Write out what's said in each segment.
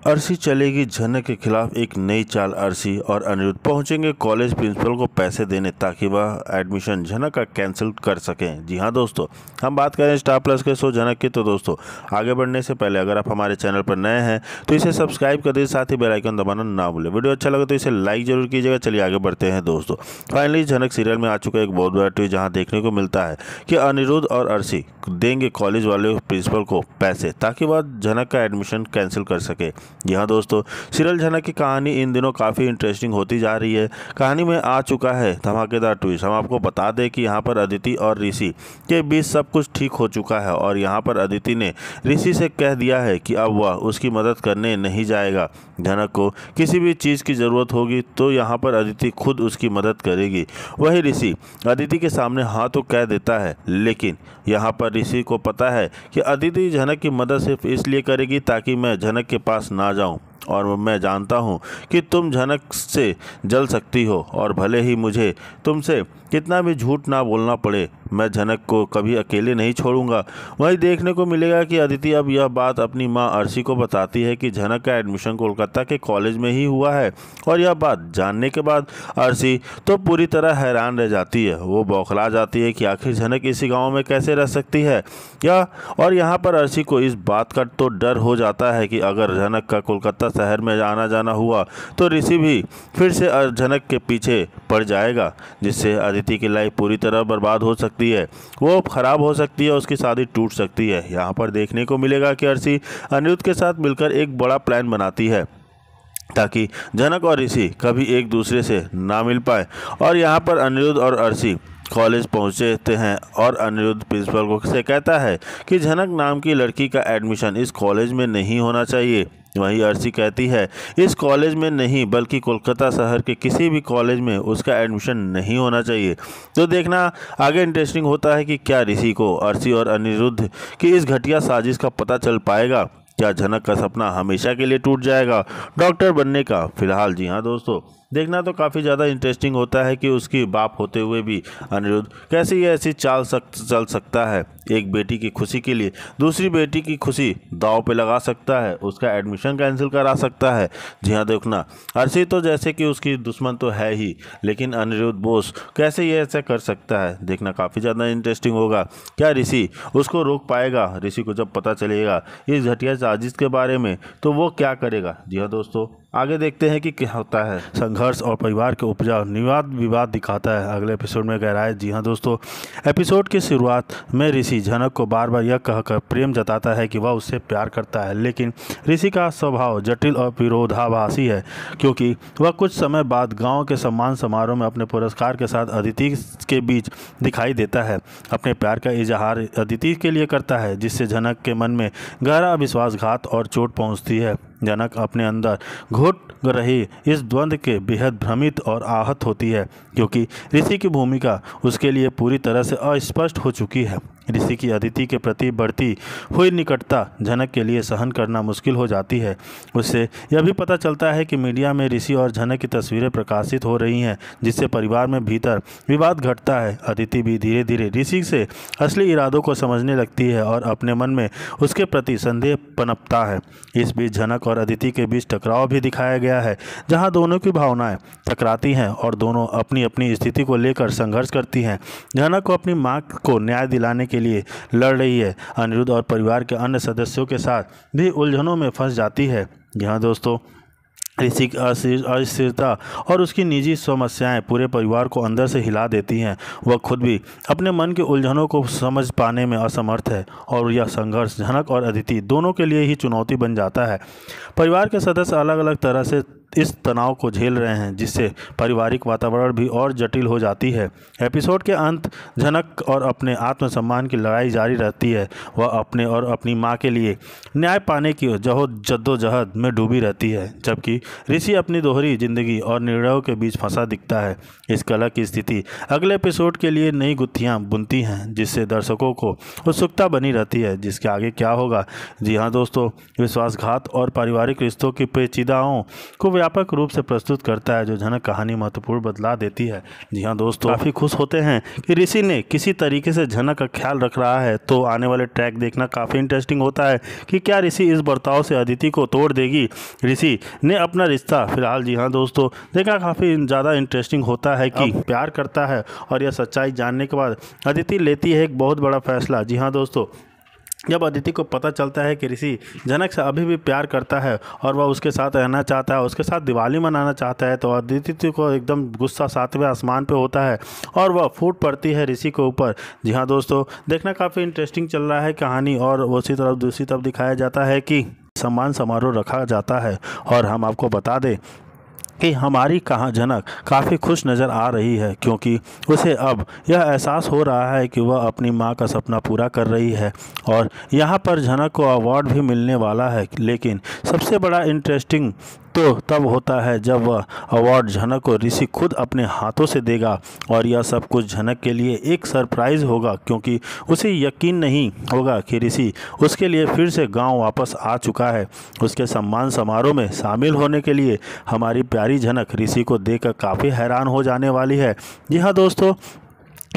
अर्शी चलेगी झनक के खिलाफ एक नई चाल। अर्शी और अनिरुद्ध पहुंचेंगे कॉलेज प्रिंसिपल को पैसे देने ताकि वह एडमिशन झनक का कैंसिल कर सकें। जी हां दोस्तों, हम बात करें स्टार प्लस के शो झनक की। तो दोस्तों, आगे बढ़ने से पहले अगर आप हमारे चैनल पर नए हैं तो इसे सब्सक्राइब कर दीजिए, साथ ही बेल आइकन दबाना ना भूलें। वीडियो अच्छा लगे तो इसे लाइक जरूर कीजिएगा। चलिए आगे बढ़ते हैं दोस्तों। फाइनली झनक सीरियल में आ चुका एक बहुत बड़ा ट्विस्ट, जहाँ देखने को मिलता है कि अनिरुद्ध और अर्शी देंगे कॉलेज वाले प्रिंसिपल को पैसे ताकि वह झनक का एडमिशन कैंसिल कर सके। जी हाँ दोस्तों, सीरियल झनक की कहानी इन दिनों काफ़ी इंटरेस्टिंग होती जा रही है। कहानी में आ चुका है धमाकेदार ट्विस्ट। हम आपको बता दें कि यहाँ पर अदिति और ऋषि के बीच सब कुछ ठीक हो चुका है और यहाँ पर अदिति ने ऋषि से कह दिया है कि अब वह उसकी मदद करने नहीं जाएगा। झनक को किसी भी चीज़ की ज़रूरत होगी तो यहाँ पर अदिति खुद उसकी मदद करेगी। वही ऋषि अदिति के सामने हाँ तो कह देता है, लेकिन यहाँ पर ऋषि को पता है कि अदिति झनक की मदद सिर्फ इसलिए करेगी ताकि मैं झनक के पास ना जाऊँ, और मैं जानता हूँ कि तुम झनक से जल सकती हो और भले ही मुझे तुमसे कितना भी झूठ ना बोलना पड़े, मैं झनक को कभी अकेले नहीं छोड़ूंगा। वहीं देखने को मिलेगा कि अदिति अब यह बात अपनी मां अर्शी को बताती है कि झनक का एडमिशन कोलकाता के कॉलेज में ही हुआ है। और यह बात जानने के बाद अर्शी तो पूरी तरह हैरान रह जाती है। वो बौखला जाती है कि आखिर झनक इसी गाँव में कैसे रह सकती है। और यहाँ पर अर्शी को इस बात का तो डर हो जाता है कि अगर झनक का कोलकाता शहर में आना जाना हुआ तो ऋषि भी फिर से झनक के पीछे पड़ जाएगा, जिससे अदिति की लाइफ पूरी तरह बर्बाद हो सकती है, वो खराब हो सकती है, उसकी शादी टूट सकती है। यहाँ पर देखने को मिलेगा कि अर्शी अनिरुद्ध के साथ मिलकर एक बड़ा प्लान बनाती है ताकि झनक और ऋषि कभी एक दूसरे से ना मिल पाए। और यहाँ पर अनिरुद्ध और अर्शी कॉलेज पहुँचते हैं और अनिरुद्ध प्रिंसिपल को से कहता है कि झनक नाम की लड़की का एडमिशन इस कॉलेज में नहीं होना चाहिए। वहीं अर्शी कहती है इस कॉलेज में नहीं बल्कि कोलकाता शहर के किसी भी कॉलेज में उसका एडमिशन नहीं होना चाहिए। तो देखना आगे इंटरेस्टिंग होता है कि क्या ऋषि को अर्शी और अनिरुद्ध की इस घटिया साजिश का पता चल पाएगा। क्या झनक का सपना हमेशा के लिए टूट जाएगा डॉक्टर बनने का। फिलहाल जी हाँ दोस्तों, देखना तो काफ़ी ज़्यादा इंटरेस्टिंग होता है कि उसकी बाप होते हुए भी अनिरुद्ध कैसे ये ऐसी चाल चल सकता है। एक बेटी की खुशी के लिए दूसरी बेटी की खुशी दांव पे लगा सकता है, उसका एडमिशन कैंसिल करा सकता है। जी हाँ, देखना अर्शी तो जैसे कि उसकी दुश्मन तो है ही, लेकिन अनिरुद्ध बोस कैसे ये ऐसा कर सकता है। देखना काफ़ी ज़्यादा इंटरेस्टिंग होगा। क्या ऋषि उसको रोक पाएगा। ऋषि को जब पता चलेगा इस घटिया साजिश के बारे में तो वो क्या करेगा। जी हाँ दोस्तों, आगे देखते हैं कि क्या होता है। संघर्ष और परिवार के उपजा विवाद दिखाता है अगले एपिसोड में गहराई। जी हाँ दोस्तों, एपिसोड की शुरुआत में ऋषि झनक को बार बार यह कहकर प्रेम जताता है कि वह उससे प्यार करता है, लेकिन ऋषि का स्वभाव जटिल और विरोधाभासी है, क्योंकि वह कुछ समय बाद गांव के सम्मान समारोह में अपने पुरस्कार के साथ अदिति के बीच दिखाई देता है। अपने प्यार का इजहार अदिति के लिए करता है, जिससे झनक के मन में गहरा विश्वासघात और चोट पहुँचती है। झनक अपने अंदर घुट रही इस द्वंद्व के बेहद भ्रमित और आहत होती है, क्योंकि ऋषि की भूमिका उसके लिए पूरी तरह से अस्पष्ट हो चुकी है। ऋषि की अदिति के प्रति बढ़ती हुई निकटता झनक के लिए सहन करना मुश्किल हो जाती है। उससे यह भी पता चलता है कि मीडिया में ऋषि और झनक की तस्वीरें प्रकाशित हो रही हैं, जिससे परिवार में भीतर विवाद घटता है। अदिति भी धीरे धीरे ऋषि से असली इरादों को समझने लगती है और अपने मन में उसके प्रति संदेह पनपता है। इस बीच झनक और अदिति के बीच टकराव भी दिखाया गया है, जहां दोनों की भावनाएं टकराती हैं और दोनों अपनी अपनी स्थिति को लेकर संघर्ष करती हैं। झनक को अपनी मां को न्याय दिलाने के लिए लड़ रही है। अनिरुद्ध और परिवार के अन्य सदस्यों के साथ भी उलझनों में फंस जाती है। यहाँ दोस्तों, ऋषि की अस्थिरता और उसकी निजी समस्याएं पूरे परिवार को अंदर से हिला देती हैं। वह खुद भी अपने मन के उलझनों को समझ पाने में असमर्थ है और यह संघर्ष झनक और अदिति दोनों के लिए ही चुनौती बन जाता है। परिवार के सदस्य अलग अलग तरह से इस तनाव को झेल रहे हैं, जिससे पारिवारिक वातावरण भी और जटिल हो जाती है। एपिसोड के अंत झनक और अपने आत्मसम्मान की लड़ाई जारी रहती है। वह अपने और अपनी मां के लिए न्याय पाने की जद्दोजहद में डूबी रहती है, जबकि ऋषि अपनी दोहरी जिंदगी और निर्णयों के बीच फंसा दिखता है। इस कला की स्थिति अगले एपिसोड के लिए नई गुत्थियां बुनती हैं, जिससे दर्शकों को उत्सुकता बनी रहती है जिसके आगे क्या होगा। जी हाँ दोस्तों, विश्वासघात और पारिवारिक रिश्तों की पेचीदाओं को व्यापक रूप से प्रस्तुत करता है जो जनक कहानी महत्वपूर्ण बदला देती है। जी हाँ दोस्तों, काफ़ी खुश होते हैं कि ऋषि ने किसी तरीके से जनक का ख्याल रख रहा है। तो आने वाले ट्रैक देखना काफ़ी इंटरेस्टिंग होता है कि क्या ऋषि इस बर्ताव से अदिति को तोड़ देगी। ऋषि ने अपना रिश्ता फिलहाल, जी हाँ दोस्तों, देखना काफ़ी ज़्यादा इंटरेस्टिंग होता है कि प्यार करता है और यह सच्चाई जानने के बाद अदिति लेती है एक बहुत बड़ा फैसला। जी हाँ दोस्तों, जब अदिति को पता चलता है कि ऋषि जनक से अभी भी प्यार करता है और वह उसके साथ रहना चाहता है, उसके साथ दिवाली मनाना चाहता है, तो अदिति को एकदम गुस्सा 7वें आसमान पे होता है और वह फूट पड़ती है ऋषि के ऊपर। जी हाँ दोस्तों, देखना काफ़ी इंटरेस्टिंग चल रहा है कहानी। और उसी तरफ दूसरी तरफ दिखाया जाता है कि सम्मान समारोह रखा जाता है और हम आपको बता दें कि हमारी कहाँ जनक काफ़ी खुश नज़र आ रही है, क्योंकि उसे अब यह एहसास हो रहा है कि वह अपनी माँ का सपना पूरा कर रही है और यहाँ पर जनक को अवार्ड भी मिलने वाला है। लेकिन सबसे बड़ा इंटरेस्टिंग तो तब होता है जब वह अवार्ड जनक को ऋषि खुद अपने हाथों से देगा और यह सब कुछ जनक के लिए एक सरप्राइज़ होगा, क्योंकि उसे यकीन नहीं होगा कि ऋषि उसके लिए फिर से गांव वापस आ चुका है। उसके सम्मान समारोह में शामिल होने के लिए हमारी प्यारी जनक ऋषि को देखकर काफ़ी हैरान हो जाने वाली है। जी हाँ दोस्तों,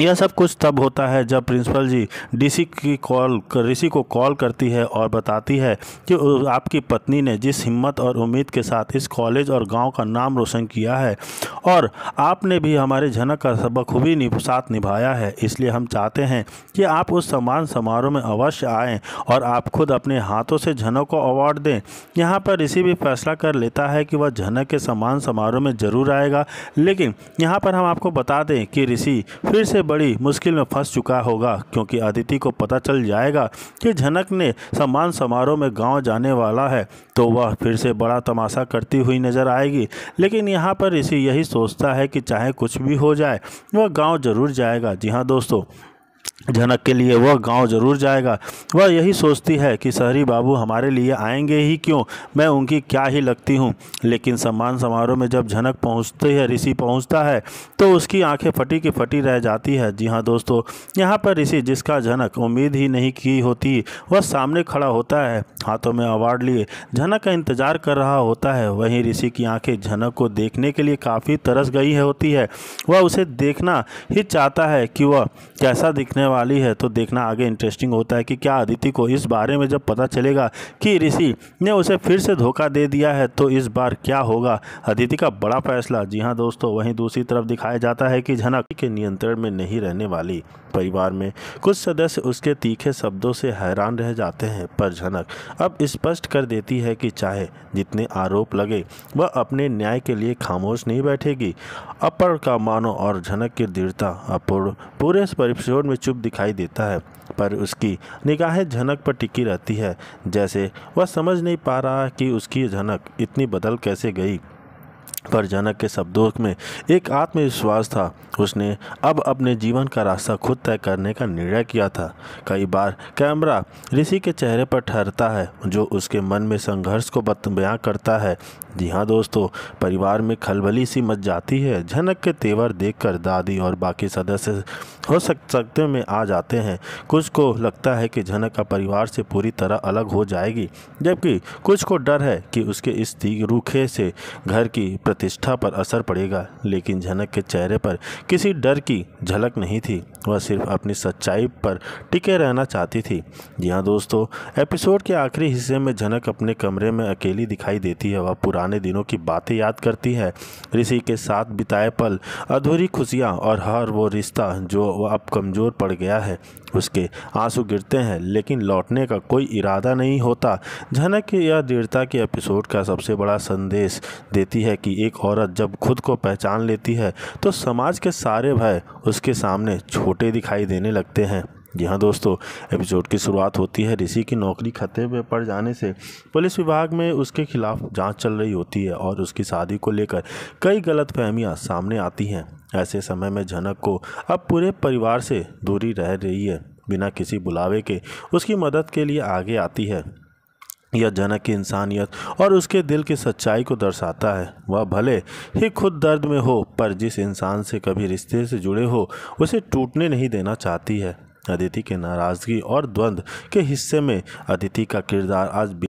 यह सब कुछ तब होता है जब प्रिंसिपल जी ऋषि को कॉल करती है और बताती है कि आपकी पत्नी ने जिस हिम्मत और उम्मीद के साथ इस कॉलेज और गांव का नाम रोशन किया है और आपने भी हमारे जनक का बखूबी साथ निभाया है, इसलिए हम चाहते हैं कि आप उस सम्मान समारोह में अवश्य आएँ और आप खुद अपने हाथों से जनक को अवार्ड दें। यहाँ पर ऋषि भी फैसला कर लेता है कि वह जनक के सम्मान समारोह में ज़रूर आएगा, लेकिन यहाँ पर हम आपको बता दें कि ऋषि फिर से बड़ी मुश्किल में फंस चुका होगा, क्योंकि अदिति को पता चल जाएगा कि जनक ने सम्मान समारोह में गांव जाने वाला है, तो वह फिर से बड़ा तमाशा करती हुई नजर आएगी। लेकिन यहाँ पर ऋषि यही सोचता है कि चाहे कुछ भी हो जाए वह गांव जरूर जाएगा। जी हाँ दोस्तों, जनक के लिए वह गांव जरूर जाएगा। वह यही सोचती है कि शहरी बाबू हमारे लिए आएंगे ही क्यों, मैं उनकी क्या ही लगती हूँ। लेकिन सम्मान समारोह में जब जनक पहुँचते है, ऋषि पहुँचता है, तो उसकी आंखें फटी की फटी रह जाती है। जी हाँ दोस्तों, यहाँ पर ऋषि, जिसका जनक उम्मीद ही नहीं की होती, वह सामने खड़ा होता है, हाथों में अवार्ड लिए जनक का इंतजार कर रहा होता है। वहीं ऋषि की आंखें जनक को देखने के लिए काफ़ी तरस गई होती है। वह उसे देखना ही चाहता है कि वह कैसा दिखने वाली है। तो देखना आगे इंटरेस्टिंग होता है कि क्या अदिति को इस बारे में जब पता चलेगा कि ऋषि ने उसे फिर से धोखा दे दिया है, तो इस बार क्या होगा अदिति का बड़ा फैसला। जी हाँ दोस्तों, वहीं दूसरी तरफ दिखाया जाता है कि जनक के नियंत्रण में नहीं रहने वाली परिवार में कुछ सदस्य उसके तीखे शब्दों से हैरान रह जाते हैं, पर जनक अब स्पष्ट कर देती है कि चाहे जितने आरोप लगे वह अपने न्याय के लिए खामोश नहीं बैठेगी। अपर का मानो और जनक की दृढ़ता अपूर्ण पूरे एपिसोड में चुप दिखाई देता है, पर उसकी निगाहें जनक पर टिकी रहती है, जैसे वह समझ नहीं पा रहा कि उसकी जनक इतनी बदल कैसे गई। पर जनक के शब्दों में एक आत्मविश्वास था। उसने अब अपने जीवन का रास्ता खुद तय करने का निर्णय किया था। कई बार कैमरा ऋषि के चेहरे पर ठहरता है, जो उसके मन में संघर्ष को बयां करता है। जी हाँ दोस्तों, परिवार में खलबली सी मच जाती है। जनक के तेवर देखकर दादी और बाकी सदस्य हो सकते में आ जाते हैं। कुछ को लगता है कि जनक का परिवार से पूरी तरह अलग हो जाएगी, जबकि कुछ को डर है कि उसके इस रूखे से घर की प्रतिष्ठा पर असर पड़ेगा। लेकिन जनक के चेहरे पर किसी डर की झलक नहीं थी, वह सिर्फ अपनी सच्चाई पर टिके रहना चाहती थी। जी हाँ दोस्तों, एपिसोड के आखिरी हिस्से में जनक अपने कमरे में अकेली दिखाई देती है। वह पुराने दिनों की बातें याद करती है, ऋषि के साथ बिताए पल, अधूरी खुशियाँ और हर वो रिश्ता जो वह अब कमज़ोर पड़ गया है। उसके आंसू गिरते हैं, लेकिन लौटने का कोई इरादा नहीं होता। जनक की यह दृढ़ता के एपिसोड का सबसे बड़ा संदेश देती है कि एक औरत जब खुद को पहचान लेती है तो समाज के सारे भय उसके सामने छोटे दिखाई देने लगते हैं। जी हाँ दोस्तों, एपिसोड की शुरुआत होती है ऋषि की नौकरी खतरे में पड़ जाने से। पुलिस विभाग में उसके खिलाफ जांच चल रही होती है और उसकी शादी को लेकर कई गलतफहमियां सामने आती हैं। ऐसे समय में जनक को अब पूरे परिवार से दूरी रह रही है। बिना किसी बुलावे के उसकी मदद के लिए आगे आती है। यह जनक की इंसानियत और उसके दिल की सच्चाई को दर्शाता है। वह भले ही खुद दर्द में हो, पर जिस इंसान से कभी रिश्ते से जुड़े हो उसे टूटने नहीं देना चाहती है। अदिति के नाराज़गी और द्वंद्व के हिस्से में अदिति का किरदार आज